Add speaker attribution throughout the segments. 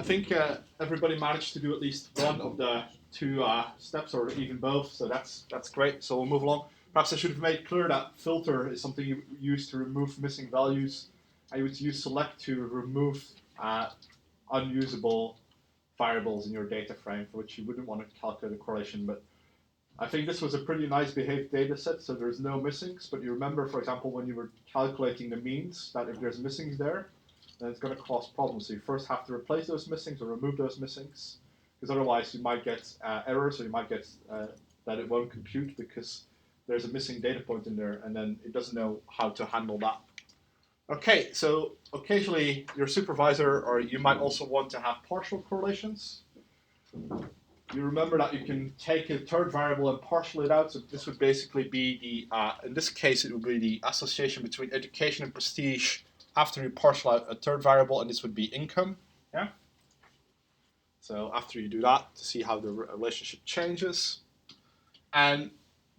Speaker 1: I think everybody managed to do at least one of the two steps, or even both. So that's great. So we'll move along. Perhaps I should have made clear that filter is something you use to remove missing values, and you would use select to remove unusable variables in your data frame for which you wouldn't want to calculate a correlation. But I think this was a pretty nice behaved data set, so there's no missings. But you remember, for example, when you were calculating the means, that if there's missings there, then it's going to cause problems. So you first have to replace those missings or remove those missings, because otherwise you might get errors, or you might get that it won't compute because there's a missing data point in there, and then it doesn't know how to handle that. Okay, so occasionally your supervisor, or you might also want to have partial correlations. You remember that you can take a third variable and partial it out. So this would basically be the, in this case, it would be the association between education and prestige after you partial out a third variable, and this would be income. Yeah. So after you do that, to see how the relationship changes, and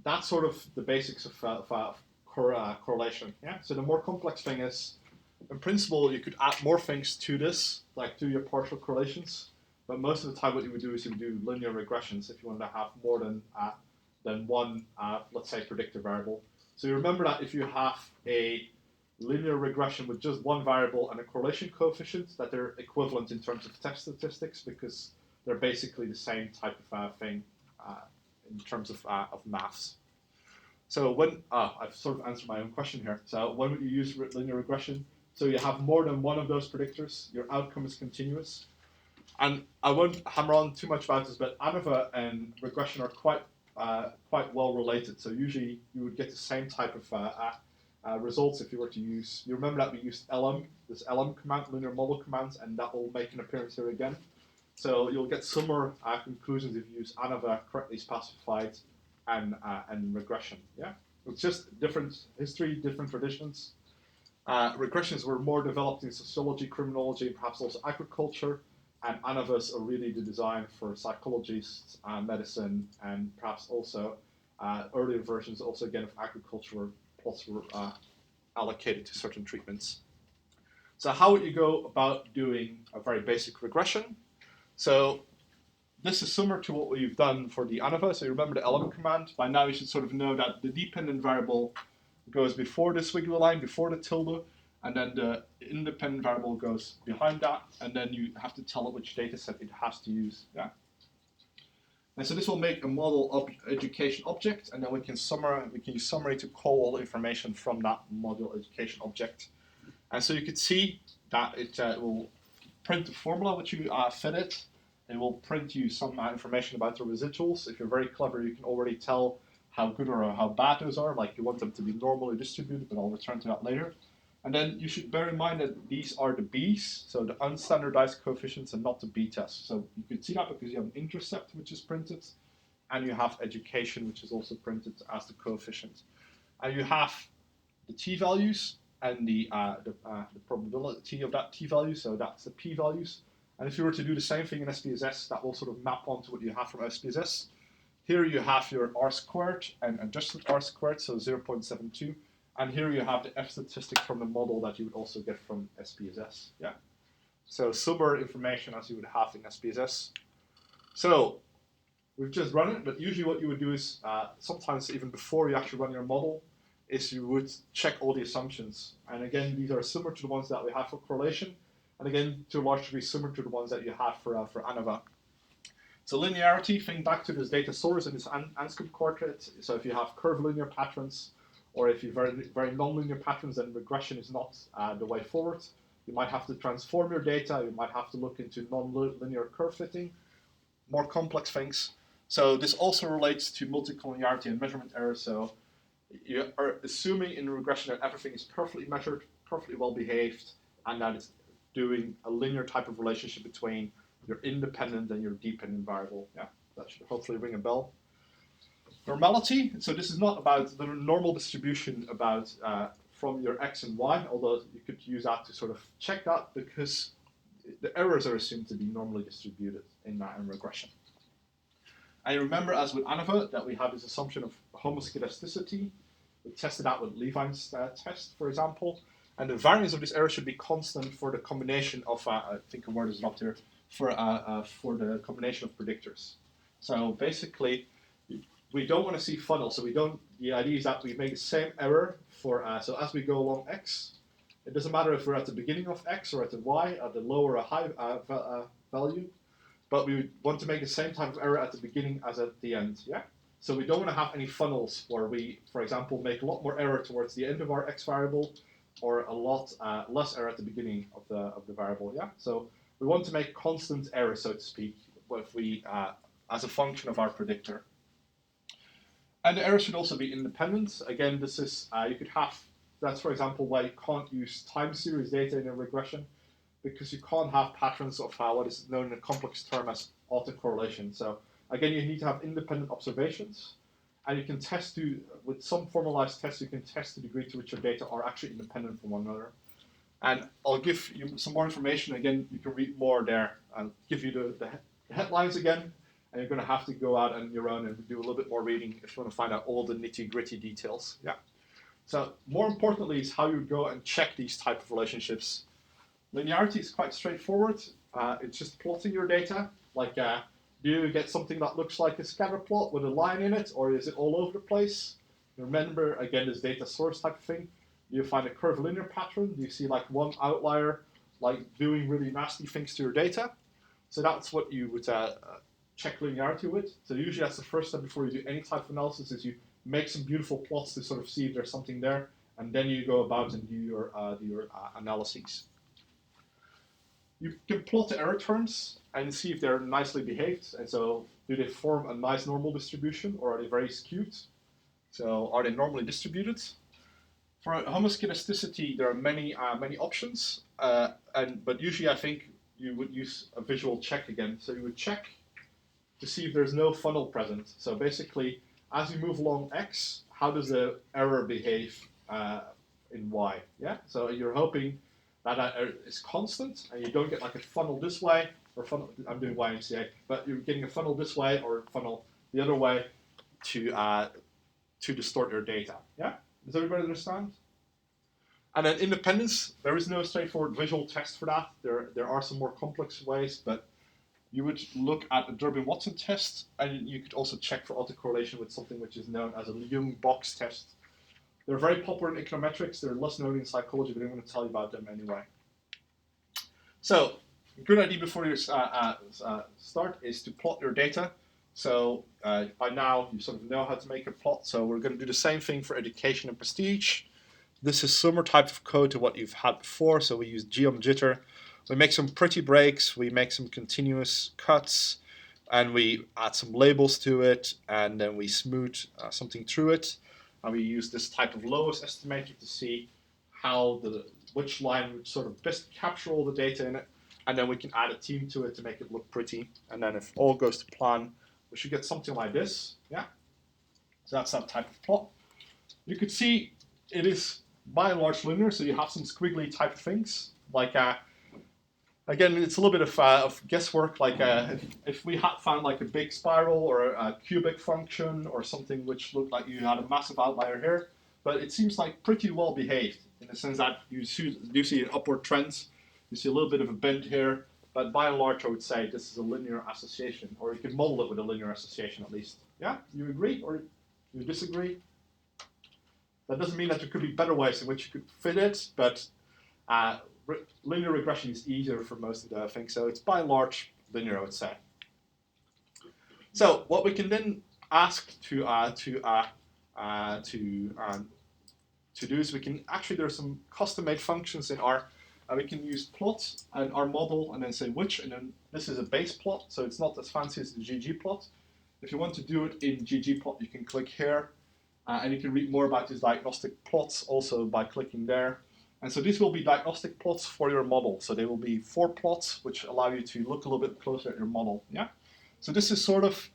Speaker 1: that's sort of the basics of correlation. Yeah. So the more complex thing is, in principle, you could add more things to this, like to your partial correlations. But most of the time, what you would do is you would do linear regressions if you wanted to have more than one, let's say, predictor variable. So you remember that if you have a linear regression with just one variable and a correlation coefficient, that they're equivalent in terms of test statistics, because they're basically the same type of thing in terms of maths. So when I've sort of answered my own question here. So when would you use linear regression? So you have more than one of those predictors. Your outcome is continuous. And I won't hammer on too much about this, but ANOVA and regression are quite well related. So usually you would get the same type of results if you were to use. You remember that we used LM, this LM command, linear model command, and that will make an appearance here again. So you'll get similar conclusions if you use ANOVA correctly specified and regression. Yeah, it's just different history, different traditions. Regressions were more developed in sociology, criminology, and perhaps also agriculture. And ANOVAs are really the design for psychologists, medicine, and perhaps also earlier versions also again of agriculture where plots were allocated to certain treatments. So how would you go about doing a very basic regression? So this is similar to what we've done for the ANOVA. So you remember the LM command. By now you should sort of know that the dependent variable goes before the squiggly line, before the tilde, and then the independent variable goes behind that, and then you have to tell it which data set it has to use. Yeah. And so this will make a model education object, and then we can use summary to call all the information from that model education object. And so you could see that it will print the formula which you fed it. It will print you some information about the residuals. If you're very clever, you can already tell how good or how bad those are, like you want them to be normally distributed, but I'll return to that later. And then you should bear in mind that these are the B's, so the unstandardized coefficients, and not the B-tests. So you can see that because you have an intercept which is printed, and you have education which is also printed as the coefficient. And you have the t-values and the probability of that t-value, so that's the p-values. And if you were to do the same thing in SPSS, that will sort of map onto what you have from SPSS. Here you have your R-squared and adjusted R-squared, so 0.72. And here you have the F statistic from the model that you would also get from SPSS. Yeah. So similar information as you would have in SPSS. So we've just run it, but usually what you would do is sometimes even before you actually run your model, is you would check all the assumptions. And again, these are similar to the ones that we have for correlation, and again, to a large degree, similar to the ones that you have for ANOVA. So linearity, think back to this data source and this Anscombe quartet. So if you have curvilinear patterns, or if you have very nonlinear patterns, then regression is not the way forward. You might have to transform your data. You might have to look into nonlinear curve fitting, more complex things. So this also relates to multicollinearity and measurement error. So you are assuming in regression that everything is perfectly measured, perfectly well behaved, and that it's doing a linear type of relationship between your independent and your dependent variable. Yeah, that should hopefully ring a bell. Normality, so this is not about the normal distribution about from your x and y, although you could use that to sort of check that because the errors are assumed to be normally distributed in regression. And you remember, as with ANOVA, that we have this assumption of homoscedasticity. We tested out with Levine's test, for example. And the variance of this error should be constant for the combination of, I think a word is not here, for the combination of predictors. So basically, we don't want to see funnels. So we don't. The idea is that we make the same error for. So as we go along x, it doesn't matter if we're at the beginning of x or at the y, at the low or a high value, but we want to make the same type of error at the beginning as at the end. Yeah. So we don't want to have any funnels where we, for example, make a lot more error towards the end of our x variable, or a lot less error at the beginning of the variable. Yeah. So we want to make constant error, so to speak, if we as a function of our predictor. And the error should also be independent. Again, this is you could have. That's, for example, why you can't use time series data in a regression, because you can't have patterns of what is known in a complex term as autocorrelation. So again, you need to have independent observations, and you can test with some formalized tests, you can test the degree to which your data are actually independent from one another. And I'll give you some more information. Again, you can read more there. I'll give you the headlines again, and you're going to have to go out on your own and do a little bit more reading if you want to find out all the nitty-gritty details. Yeah. So more importantly is how you go and check these type of relationships. Linearity is quite straightforward. It's just plotting your data. Like, do you get something that looks like a scatter plot with a line in it, or is it all over the place? Remember, again, this data source type of thing. Do you find a curvilinear pattern? Do you see like one outlier like doing really nasty things to your data? So that's what you would check linearity with. So usually that's the first step before you do any type of analysis, is you make some beautiful plots to sort of see if there's something there, and then you go about and do your analyses. You can plot the error terms and see if they're nicely behaved. And so, do they form a nice normal distribution, or are they very skewed? So, are they normally distributed? For homoscedasticity, there are many options, but usually I think you would use a visual check again. So you would check to see if there's no funnel present. So basically, as you move along x, how does the error behave in y? Yeah. So you're hoping that error is constant, and you don't get like a funnel this way or funnel. I'm doing y and ca, but you're getting a funnel this way or a funnel the other way to distort your data. Yeah. Does everybody understand? And then independence, there is no straightforward visual test for that. There are some more complex ways, but you would look at a Durbin Watson test, and you could also check for autocorrelation with something which is known as a Young box test. They're very popular in econometrics. They're less known in psychology, but I'm going to tell you about them anyway. So, a good idea before you start is to plot your data. So by now you sort of know how to make a plot. So we're going to do the same thing for education and prestige. This is similar type of code to what you've had before. So we use geom jitter. We make some pretty breaks. We make some continuous cuts, and we add some labels to it, and then we smooth something through it. And we use this type of lowest estimator to see which line would sort of best capture all the data in it, and then we can add a theme to it to make it look pretty. And then if all goes to plan, we should get something like this. Yeah. So that's that type of plot. You could see it is by and large linear, so you have some squiggly type of things. Like again, it's a little bit of guesswork. Like if we had found like a big spiral or a cubic function or something which looked like you had a massive outlier here, but it seems like pretty well behaved in the sense that you do see an upward trend. You see a little bit of a bend here, but by and large, I would say this is a linear association, or you can model it with a linear association at least. Yeah, you agree or you disagree? That doesn't mean that there could be better ways in which you could fit it, but linear regression is easier for most of the things, so it's by and large linear, I would say. So what we can then ask to do is we can actually, there's some custom-made functions in our. We can use plot and our model, and then say which, and then this is a base plot, so it's not as fancy as the ggplot. If you want to do it in ggplot, you can click here, and you can read more about these diagnostic plots also by clicking there. And so these will be diagnostic plots for your model. So they will be 4 plots, which allow you to look a little bit closer at your model. Yeah. So this is sort of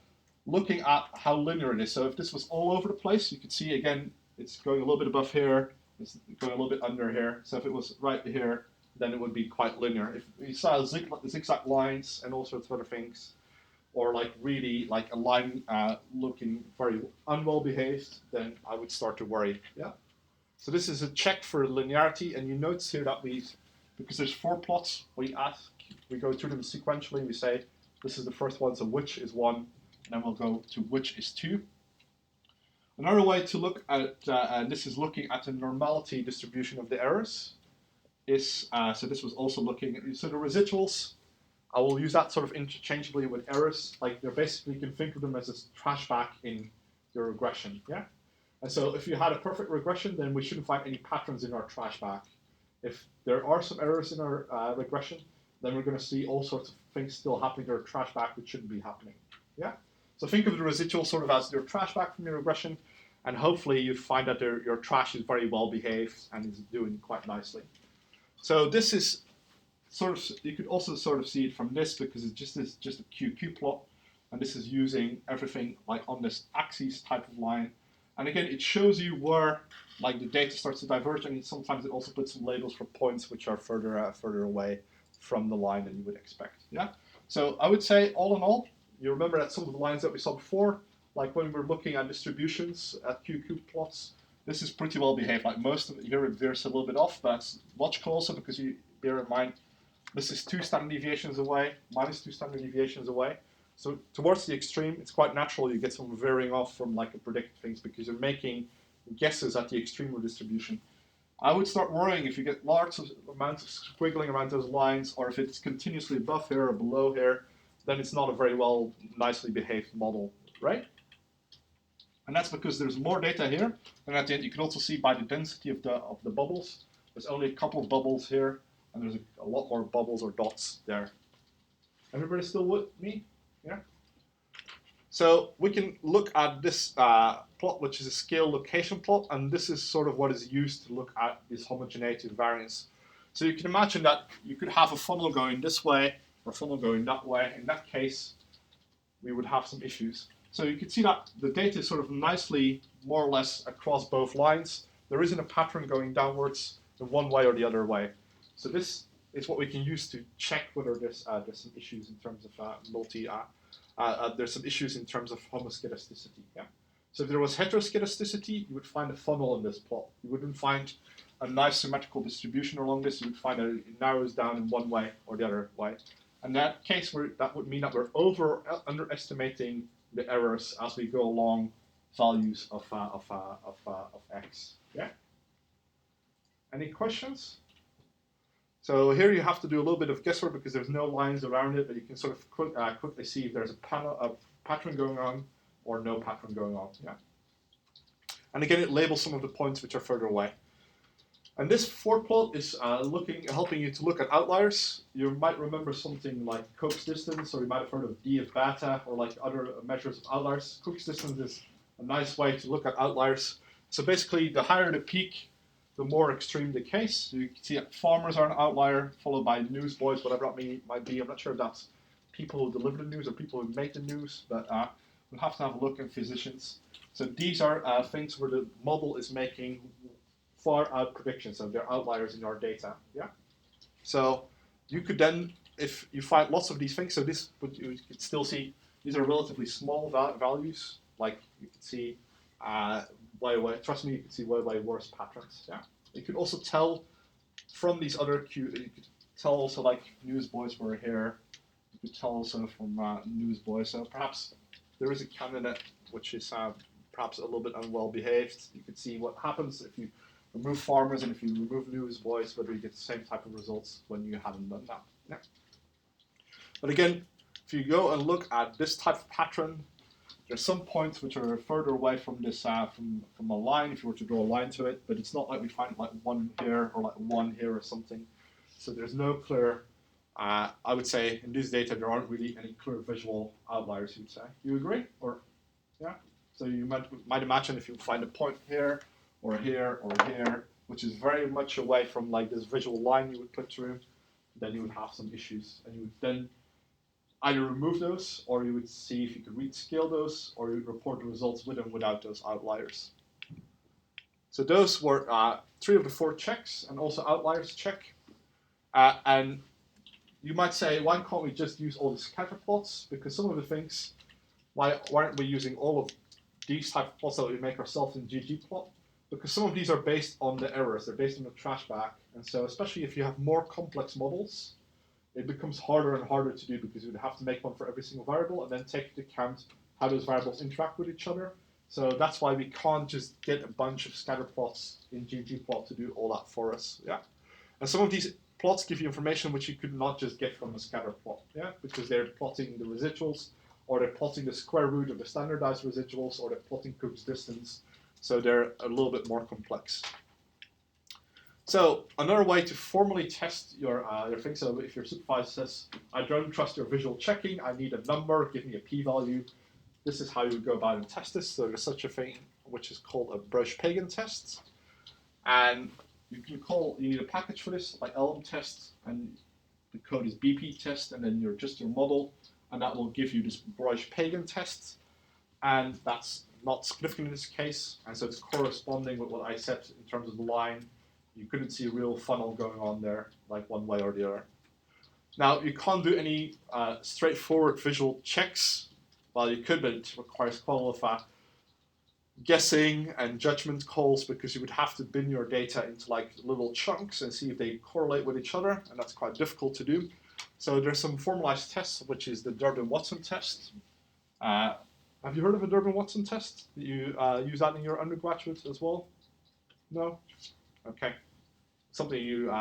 Speaker 1: looking at how linear it is. So if this was all over the place, you could see again, it's going a little bit above here, it's going a little bit under here. So if it was right here, then it would be quite linear. If you saw zigzag lines and all sorts of other things, or like really like a line looking very unwell behaved, then I would start to worry. Yeah. So this is a check for linearity, and you notice here that because there's 4 plots, we go through them sequentially. We say this is the first one, so which is 1, and then we'll go to which is 2. Another way to look at, and this is looking at the normality distribution of the errors, is, so this was also looking at, so the residuals, I will use that sort of interchangeably with errors. Like they're basically, you can think of them as a trash bag in your regression, yeah? And so if you had a perfect regression, then we shouldn't find any patterns in our trash bag. If there are some errors in our regression, then we're going to see all sorts of things still happening in our trash bag which shouldn't be happening, yeah? So think of the residual sort of as your trash bag from your regression, and hopefully you find that your trash is very well behaved and is doing quite nicely. So this is sort of, you could also sort of see it from this because it's just a QQ plot, and this is using everything like on this axis type of line. And again, it shows you where like the data starts to diverge, and sometimes it also puts some labels for points which are further away from the line than you would expect. Yeah. So I would say all in all, you remember that some of the lines that we saw before, like when we're looking at distributions at QQ plots, this is pretty well behaved. Like most of it here, it veers a little bit off, but it's logical also because you bear in mind this is 2 standard deviations away, minus 2 standard deviations away. So towards the extreme, it's quite natural you get some veering off from like a predicted things because you're making guesses at the extreme of distribution. I would start worrying if you get large amounts of squiggling around those lines, or if it's continuously above here or below here, then it's not a very well, nicely behaved model, right? And that's because there's more data here, and at the end you can also see by the density of the bubbles, there's only a couple of bubbles here, and there's a lot more bubbles or dots there. Everybody still with me? Yeah. So we can look at this plot, which is a scale location plot, and this is sort of what is used to look at this homogeneity variance. So you can imagine that you could have a funnel going this way or a funnel going that way. In that case, we would have some issues. So you can see that the data is sort of nicely, more or less, across both lines. There isn't a pattern going downwards in one way or the other way. So this is what we can use to check whether there's some issues in terms of there's some issues in terms of homoscedasticity. Yeah. So if there was heteroscedasticity, you would find a funnel in this plot. You wouldn't find a nice symmetrical distribution along this. You would find that it narrows down in one way or the other way. In that case, that would mean that we're underestimating the errors as we go along values of x. Yeah. Any questions? So here you have to do a little bit of guesswork because there's no lines around it, but you can sort of quickly see if there's a pattern going on or no pattern going on. Yeah. And again, it labels some of the points which are further away. And this 4 plot is helping you to look at outliers. You might remember something like Koch's distance, or you might have heard of D of beta, or like other measures of outliers. Koch's distance is a nice way to look at outliers. So basically, the higher the peak, the more extreme the case. So you can see that farmers are an outlier, followed by newsboys, whatever that might be. I'm not sure if that's people who deliver the news or people who make the news, but we'll have to have a look at physicians. So these are things where the model is making far out predictions, so they're outliers in your data. Yeah. So you could then, if you find lots of these things, so this you could still see these are relatively small values. Like you can see, trust me, you can see way worse patterns. Yeah. You could also tell from these other you could tell also like newsboys were here. You could tell also from newsboys. So perhaps there is a candidate which is perhaps a little bit unwell behaved. You could see what happens if you remove farmers and if you remove newsboys, whether you get the same type of results when you haven't done that. Yeah. But again, if you go and look at this type of pattern, there's some points which are further away from this from a line if you were to draw a line to it, but it's not like we find like one here or like one here or something. So there's no clear, I would say in this data there aren't really any clear visual outliers, you'd say. You agree? Or yeah? So you might imagine if you find a point here, or here, or here, which is very much away from like this visual line you would put through, then you would have some issues. And you would then either remove those, or you would see if you could rescale those, or you would report the results with and without those outliers. So those were 3 of the 4 checks, and also outliers check. And you might say, why can't we just use all the scatter plots? Because some of the things, why aren't we using all of these type of plots that we make ourselves in ggplot? because some of these are based on the errors. They're based on the trash bag. And so especially if you have more complex models, it becomes harder and harder to do because you would have to make one for every single variable and then take into account how those variables interact with each other. So that's why we can't just get a bunch of scatter plots in ggplot to do all that for us. Yeah. And some of these plots give you information which you could not just get from a scatter plot, yeah, because they're plotting the residuals, or they're plotting the square root of the standardized residuals, or they're plotting Cook's distance. So they're a little bit more complex. So another way to formally test your thing, so if your supervisor says, I don't trust your visual checking, I need a number, give me a p-value, this is how you would go about and test this. So there's such a thing which is called a Broch-Pagan test. And you need a package for this, like LM test, and the code is BP test, and then just your model, and that will give you this Broch-Pagan test. And that's not significant in this case, and so it's corresponding with what I said in terms of the line. You couldn't see a real funnel going on there, like one way or the other. Now, you can't do any straightforward visual checks. Well, you could, but it requires quite a lot of guessing and judgment calls, because you would have to bin your data into like little chunks and see if they correlate with each other, and that's quite difficult to do. So there's some formalized tests, which is the Durbin Watson test. Have you heard of a Durbin Watson test? You use that in your undergraduate as well? No? Okay. Something you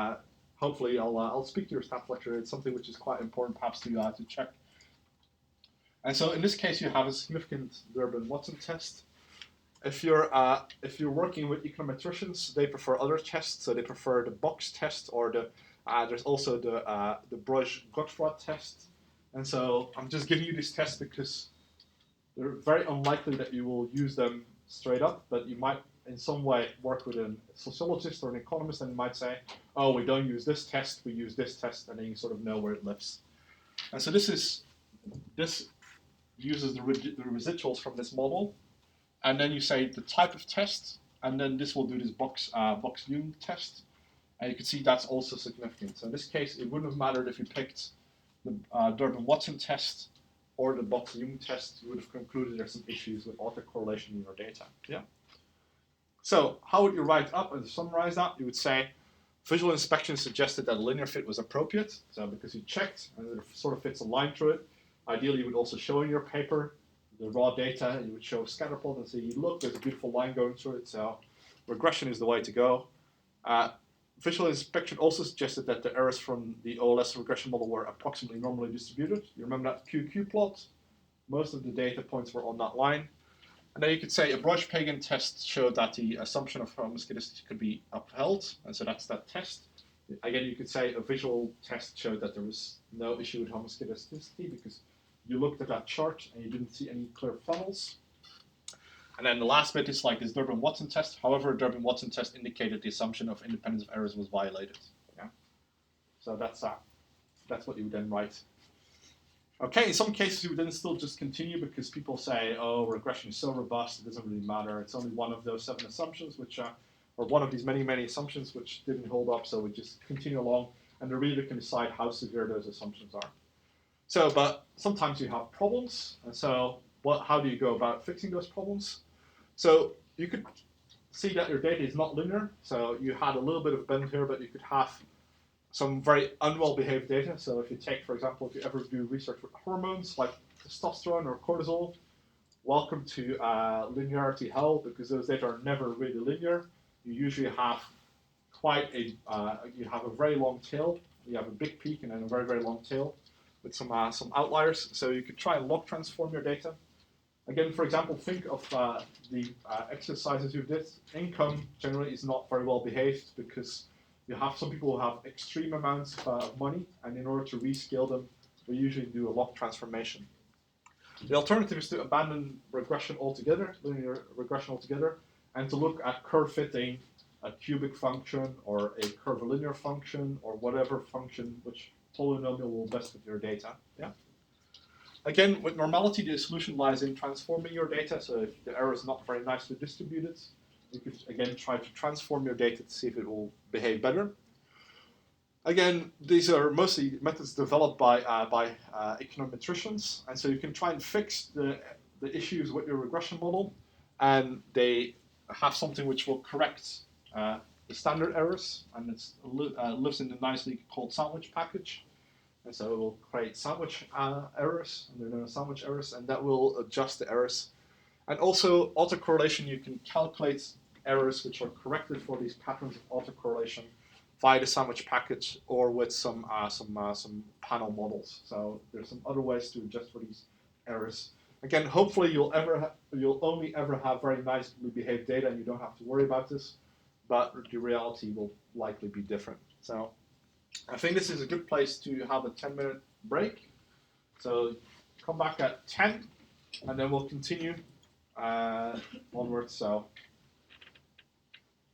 Speaker 1: hopefully I'll speak to your staff lecturer. It's something which is quite important perhaps to check. And so in this case you have a significant Durbin Watson test. If you're working with econometricians, they prefer other tests. So they prefer the box test, or there's also the Broch-Gottfried test. And so I'm just giving you this test because they're very unlikely that you will use them straight up, but you might in some way work with a sociologist or an economist, and you might say, oh, we don't use this test, we use this test, and then you sort of know where it lives. And so this uses the residuals from this model, and then you say the type of test, and then this will do this box-Newton test, and you can see that's also significant. So in this case, it wouldn't have mattered if you picked the Durbin-Watson test or the box-Newton test. You would have concluded there's some issues with autocorrelation in your data. Yeah. So how would you write up and summarize that? You would say, visual inspection suggested that a linear fit was appropriate. So because you checked and it sort of fits a line through it. Ideally, you would also show in your paper the raw data. You would show a scatter plot and say, look, there's a beautiful line going through it. So regression is the way to go. Visual inspection also suggested that the errors from the OLS regression model were approximately normally distributed. You remember that QQ plot? Most of the data points were on that line. And then you could say a Broch-Pagan test showed that the assumption of homoscedasticity could be upheld, and so that's that test. Again, you could say a visual test showed that there was no issue with homoscedasticity because you looked at that chart and you didn't see any clear funnels. And then the last bit is like this Durbin Watson test. However, a Durbin Watson test indicated the assumption of independence of errors was violated. Yeah. So that's what you would then write. Okay, in some cases you would then still just continue because people say, oh, regression is so robust, it doesn't really matter. It's only one of those 7 assumptions, which or one of these many, many assumptions which didn't hold up, so we just continue along, and the reader can decide how severe those assumptions are. So, but sometimes you have problems, and so how do you go about fixing those problems? So you could see that your data is not linear, so you had a little bit of bend here, but you could have some very unwell-behaved data. So if you take, for example, if you ever do research with hormones like testosterone or cortisol, welcome to linearity hell, because those data are never really linear. You usually have you have a very long tail. You have a big peak and then a very, very long tail with some outliers. So you could try and log transform your data. Again, for example, think of the exercises you did. Income generally is not very well behaved because you have some people who have extreme amounts of money, and in order to rescale them, we usually do a log transformation. The alternative is to abandon regression altogether, linear regression altogether, and to look at curve fitting a cubic function or a curvilinear function or whatever function which polynomial will best fit your data. Yeah. Again, with normality, the solution lies in transforming your data. So if the error is not very nicely distributed, you could, again, try to transform your data to see if it will behave better. Again, these are mostly methods developed by econometricians, and so you can try and fix the issues with your regression model, and they have something which will correct the standard errors, and it lives in a nicely called sandwich package. And so it will create sandwich errors, and they're known as sandwich errors, and that will adjust the errors. And also autocorrelation, you can calculate errors which are corrected for these patterns of autocorrelation via the sandwich package or with some panel models. So there's some other ways to adjust for these errors. Again, hopefully you'll only ever have very nicely behaved data and you don't have to worry about this, but the reality will likely be different. So I think this is a good place to have a 10-minute break. So come back at 10, and then we'll continue onwards. So,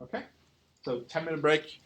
Speaker 1: okay. So 10-minute break.